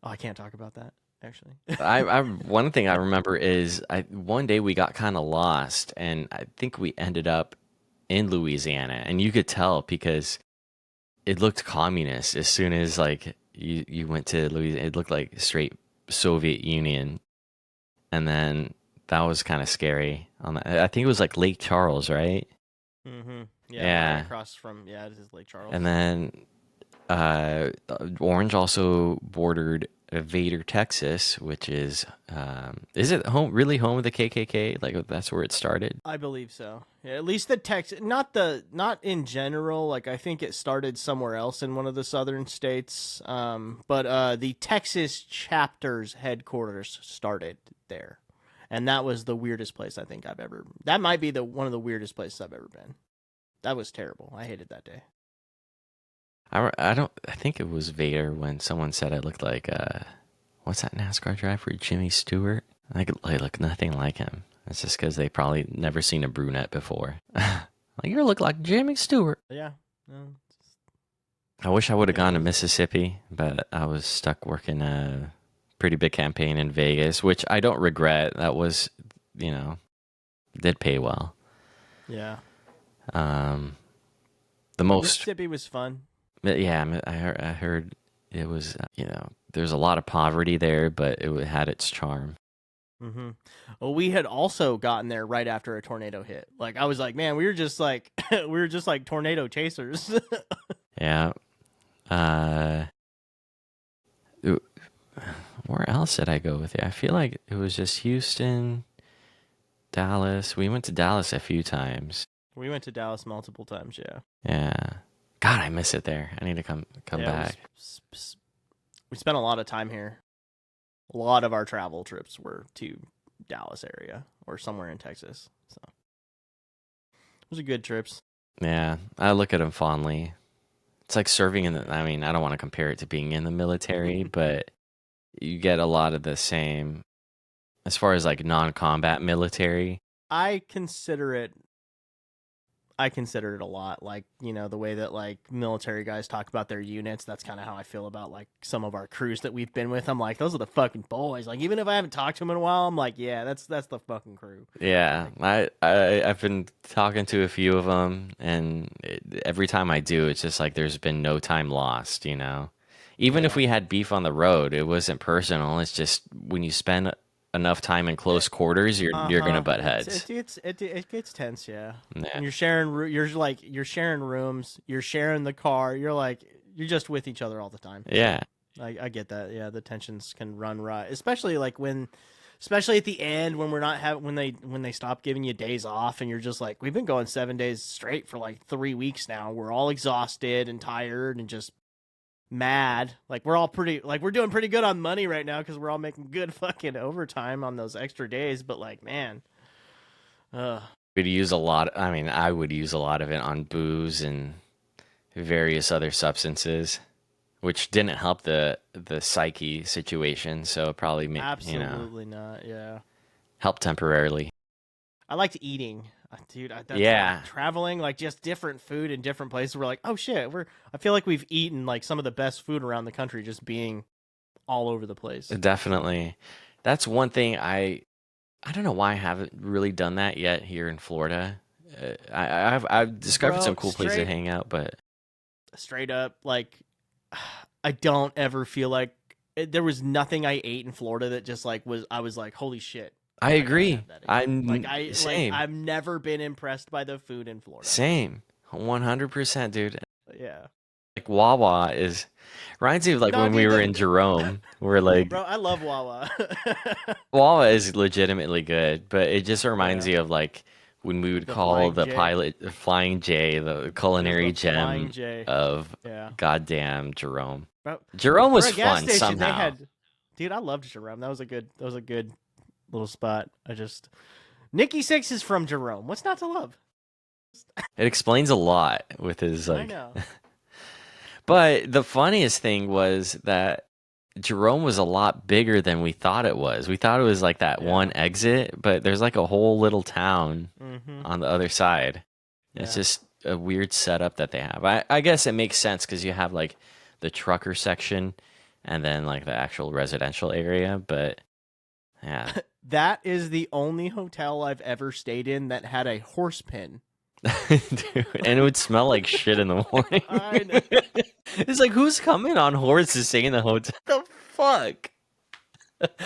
I can't talk about that actually. I one thing I remember is one day we got kind of lost, and I think we ended up in Louisiana, and you could tell because it looked communist as soon as like you went to Louisiana. It looked like straight Soviet Union, and then that was kind of scary. I think it was like Lake Charles, right? Mm-hmm. Yeah, Yeah. right across from it is Lake Charles. And then Orange also bordered Vader, Texas, which is it really home of the KKK? Like that's where it started. I believe so. Yeah, at least the Texas, not in general. Like I think it started somewhere else in one of the southern states. But the Texas chapter's headquarters started there, and that was the weirdest place I think I've ever. That might be one of the weirdest places I've ever been. That was terrible. I hated that day. I think it was Vader when someone said I looked like what's that NASCAR driver, Jimmy Stewart? I look nothing like him. It's just because they probably never seen a brunette before. Like you look like Jimmy Stewart. Yeah. No. I wish I would have gone to Mississippi, but I was stuck working a pretty big campaign in Vegas, which I don't regret. That was, did pay well. Yeah. The most Mississippi was fun. Yeah, I heard it was, there's a lot of poverty there, but it had its charm. Mm-hmm. Well, we had also gotten there right after a tornado hit. Like I was like, man, we were just like tornado chasers. Yeah. Where else did I go with it? I feel like it was just Houston, Dallas. We went to Dallas a few times. We went to Dallas multiple times. Yeah. Yeah. God, I miss it there. I need to come back. We spent a lot of time here. A lot of our travel trips were to Dallas area or somewhere in Texas. So those are good trips. Yeah, I look at them fondly. It's like serving I don't want to compare it to being in the military, but you get a lot of the same as far as like non-combat military. I consider it a lot, like, the way that like military guys talk about their units. That's kind of how I feel about like some of our crews that we've been with. I'm like, those are the fucking boys. Like, even if I haven't talked to them in a while, I'm like, yeah, that's the fucking crew. Yeah, I've been talking to a few of them, and every time I do, it's just like there's been no time lost, Even if we had beef on the road, it wasn't personal. It's just when you spend enough time in close quarters, you're gonna butt heads. It gets tense, yeah. Yeah. And you're sharing rooms, you're sharing the car, you're just with each other all the time. Yeah. I get that. Yeah, the tensions can run right, especially like when especially at the end when we're not having when they stop giving you days off and you're just like, we've been going 7 days straight for like 3 weeks now. We're all exhausted and tired and just mad. Like we're all we're doing pretty good on money right now because we're all making good fucking overtime on those extra days. But like, man, We'd use a lot. I mean, I would use a lot of it on booze and various other substances, which didn't help the psyche situation. So it probably absolutely not. Yeah, helped temporarily. I liked eating, dude. That's Yeah. like, traveling, like just different food in different places. We're like, oh shit, I feel like we've eaten like some of the best food around the country, just being all over the place. Definitely. That's one thing I don't know why I haven't really done that yet here in Florida. I've discovered some cool places to hang out, but straight up, like, I don't ever feel like there was nothing I ate in Florida that just like I was like, holy shit. I agree. Same. I've never been impressed by the food in Florida. Same, 100%, dude. Yeah. Like Wawa reminds me of like when we were in Jerome. We're like, bro, I love Wawa. Wawa is legitimately good, but it just reminds me of like when we would call the Flying J, the culinary gem of goddamn Jerome. Bro, Jerome was fun somehow. Dude, I loved Jerome. That was a good little spot. Nikki Sixx is from Jerome. What's not to love? It explains a lot with his like. I know. But the funniest thing was that Jerome was a lot bigger than we thought it was. We thought it was like that one exit, but there's like a whole little town on the other side. Yeah. It's just a weird setup that they have. I guess it makes sense because you have like the trucker section and then like the actual residential area, but yeah. That is the only hotel I've ever stayed in that had a horse pen. Dude, and it would smell like shit in the morning. I know. It's like, who's coming on horses staying in the hotel? The fuck?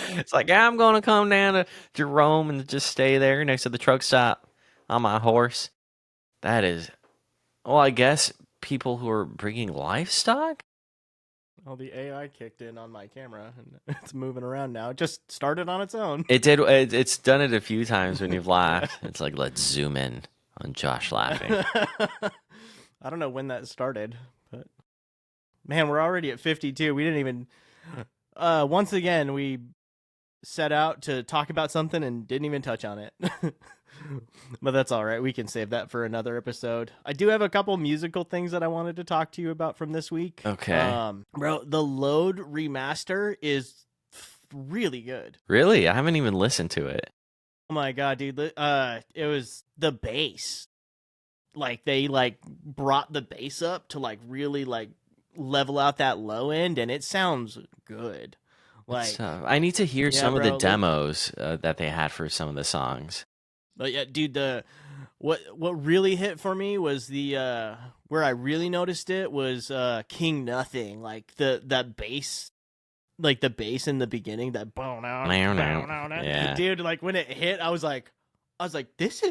It's like, I'm going to come down to Jerome and just stay there next to the truck stop on my horse. That is, well, I guess people who are bringing livestock? Well, the AI kicked in on my camera and it's moving around now. It just started on its own. It did. It's done it a few times when you've laughed. It's like, let's zoom in on Josh laughing. I don't know when that started, but man, we're already at 52. We didn't even once again we set out to talk about something and didn't even touch on it. But that's all right. We can save that for another episode. I do have a couple musical things that I wanted to talk to you about from this week. Okay. Bro, the Load remaster is really good. Really? I haven't even listened to it. Oh my god, dude! It was the bass. Like they like brought the bass up to like really like level out that low end, and it sounds good. Like I need to hear some of the demos that they had for some of the songs. But yeah, dude, what really hit for me was the where I really noticed it was King Nothing, like that bass. Like the bass in the beginning, that yeah. Dude, like when it hit, I was like, this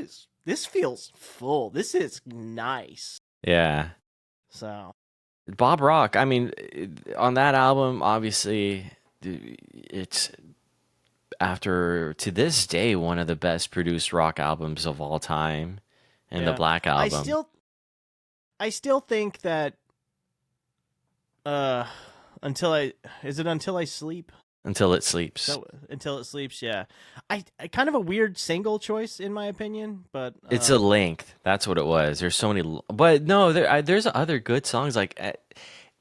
feels full. This is nice. Yeah. So, Bob Rock. I mean, on that album, obviously, it's to this day one of the best produced rock albums of all time, and the Black Album. I still think that. Until I sleep. Until it sleeps. Until it sleeps. Yeah, I kind of a weird single choice in my opinion, but it's a length. That's what it was. There's so many, but no, there's other good songs like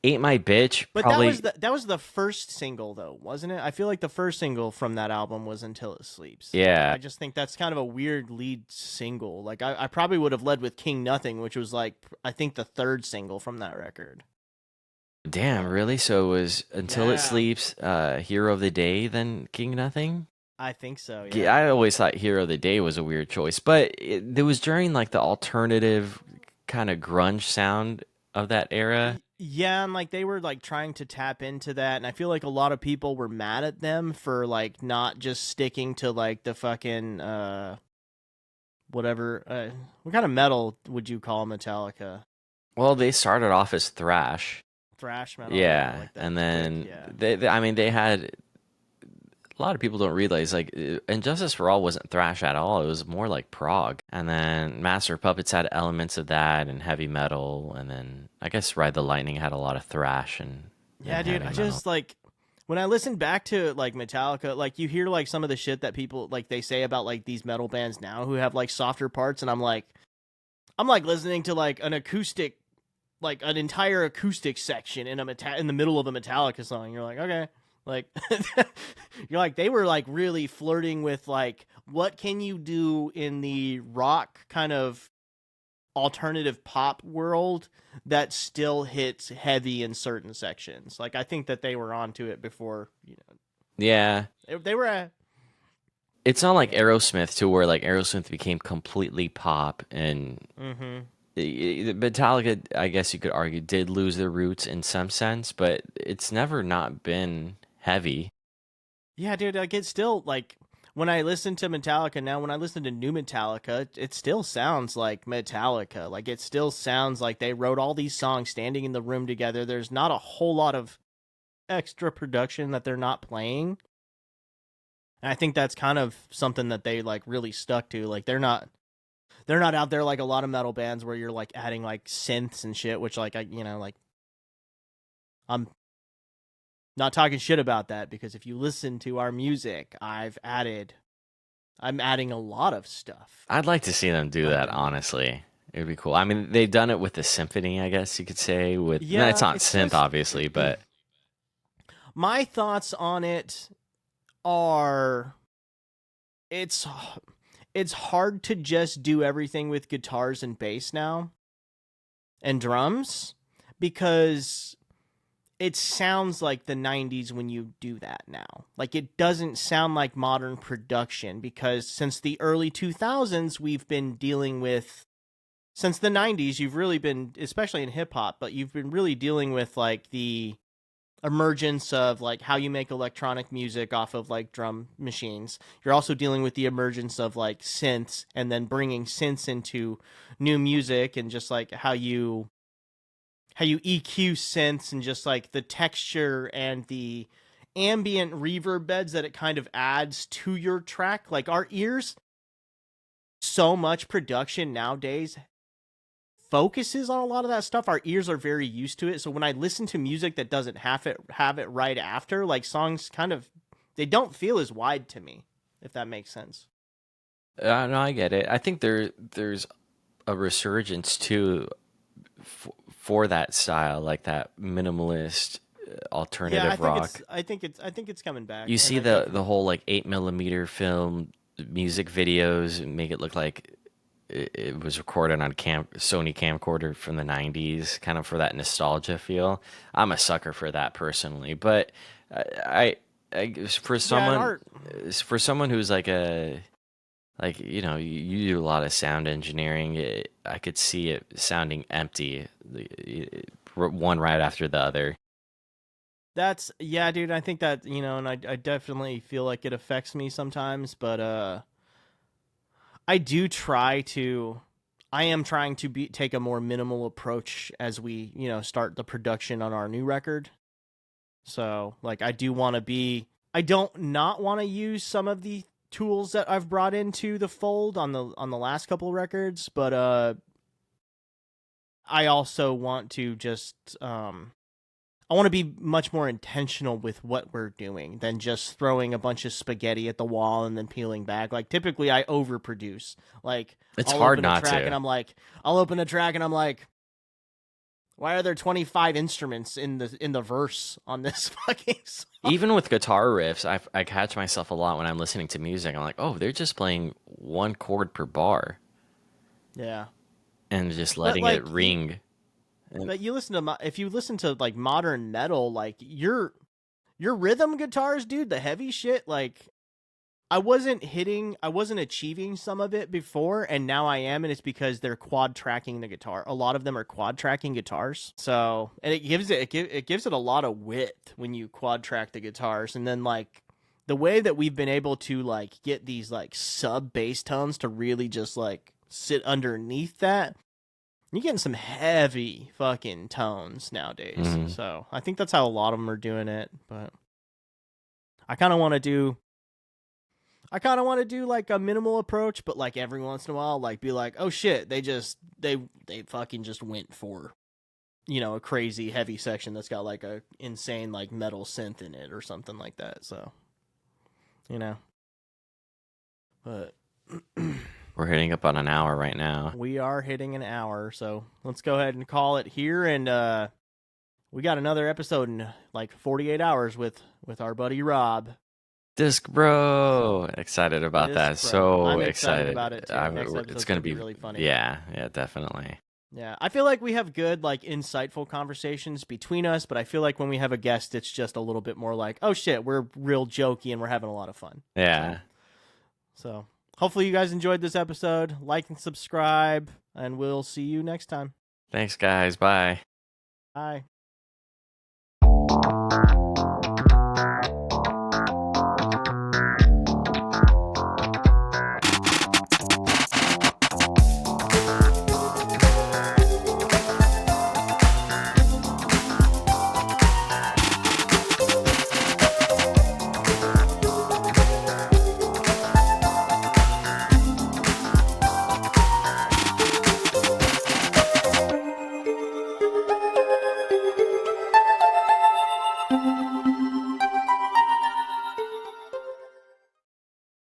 "Ain't My Bitch." But probably... that was the first single though, wasn't it? I feel like the first single from that album was "Until It Sleeps." Yeah, I just think that's kind of a weird lead single. Like I probably would have led with "King Nothing," which was like I think the third single from that record. Damn, really? So it was Until It Sleeps, Hero of the Day, then King Nothing? I think so, yeah. I always thought Hero of the Day was a weird choice, but it was during like the alternative kind of grunge sound of that era. Yeah, and like they were like trying to tap into that, and I feel like a lot of people were mad at them for like not just sticking to like the fucking whatever. What kind of metal would you call Metallica? Well, they started off as thrash metal. Yeah, like and then they I mean they had A lot of people don't realize, like, Injustice for All wasn't thrash at all. It was more like prog. And then Master of Puppets had elements of that and heavy metal. And then I guess Ride the Lightning had a lot of thrash Yeah, and dude, heavy I metal. just like when I listen back to like Metallica, like you hear like some of the shit that people like they say about like these metal bands now who have like softer parts, and I'm like listening to like an acoustic, like an entire acoustic section in in the middle of a Metallica song. You're like, okay, like you're like they were like really flirting with like what can you do in the rock kind of alternative pop world that still hits heavy in certain sections. Like I think that they were onto it before, Yeah. they were It's not like yeah. Aerosmith to where like Aerosmith became completely pop and Mhm. Metallica, I guess you could argue, did lose their roots in some sense, but it's never not been heavy. Yeah, dude, like it's still like when I listen to Metallica now, when I listen to new Metallica, it still sounds like Metallica. Like it still sounds like they wrote all these songs standing in the room together. There's not a whole lot of extra production that they're not playing. And I think that's kind of something that they like really stuck to. Like they're not out there like a lot of metal bands where you're like adding like synths and shit, which like like I'm not talking shit about that because if you listen to our music, I'm adding a lot of stuff. I'd like to see them do I've that, been honestly. It would be cool. I mean, they've done it with the symphony, I guess you could say. With That's Yeah, not it's synth, just obviously, but my thoughts on it are it's it's hard to just do everything with guitars and bass now and drums because it sounds like the 90s when you do that now. Like it doesn't sound like modern production because since the early 2000s we've been dealing with since the 90s you've really been especially in hip hop, but you've been really dealing with like the emergence of like how you make electronic music off of like drum machines. You're also dealing with the emergence of like synths and then bringing synths into new music and just like how you EQ synths and just like the texture and the ambient reverb beds that it kind of adds to your track. Like our ears, so much production nowadays focuses on a lot of that stuff. Our ears are very used to it. So when I listen to music that doesn't have it right after, like songs kind of they don't feel as wide to me, if that makes sense. no, I get it. I think there's a resurgence too for that style, like that minimalist Yeah, alternative rock. I think it's coming back, You and see I the definitely whole like 8 millimeter film music videos and make it look like it was recorded on a Sony camcorder from the 90s, kind of for that nostalgia feel. I'm a sucker for that personally, but I, for yeah, and someone art. who's like you do a lot of sound engineering. I could see it sounding empty, one right after the other. That's yeah, dude. I think that and I definitely feel like it affects me sometimes, but I do try to. I am trying to take a more minimal approach as we start the production on our new record. So like I do want to be. I don't not want to use some of the tools that I've brought into the fold on the last couple records, but I also want to just I want to be much more intentional with what we're doing than just throwing a bunch of spaghetti at the wall and then peeling back. Like typically I overproduce. Like It's hard not to. I'll open a track and I'm like, why are there 25 instruments in the verse on this fucking song? Even with guitar riffs, I catch myself a lot when I'm listening to music. I'm like, oh, they're just playing one chord per bar Yeah. and just But letting it like ring. And you listen to if you listen to like modern metal, like your rhythm guitars, dude, the heavy shit, like I wasn't achieving some of it before, and now I am, and it's because they're quad tracking the guitar. A lot of them are quad tracking guitars, so and it gives it a lot of width when you quad track the guitars, and then like the way that we've been able to like get these like sub bass tones to really just like sit underneath that. You're getting some heavy fucking tones nowadays. mhm. So I think that's how a lot of them are doing it. But I kind of want to do I kind of want to do like a minimal approach, but like every once in a while, like be like, oh shit, they fucking just went for, a crazy heavy section that's got like a insane like metal synth in it or something like that. So, but We're hitting up on an hour right now. we are hitting an hour, so let's go ahead and call it here. And we got another episode in like 48 hours with our buddy Rob. Disc Bro, excited about that. So I'm excited about it too. Next it's gonna be really funny. Yeah, definitely. Yeah, I feel like we have good, like, insightful conversations between us, but I feel like when we have a guest, it's just a little bit more like, oh shit, we're real jokey and we're having a lot of fun. Yeah. So hopefully you guys enjoyed this episode. Like and subscribe, and we'll see you next time. Thanks, guys. Bye. Bye.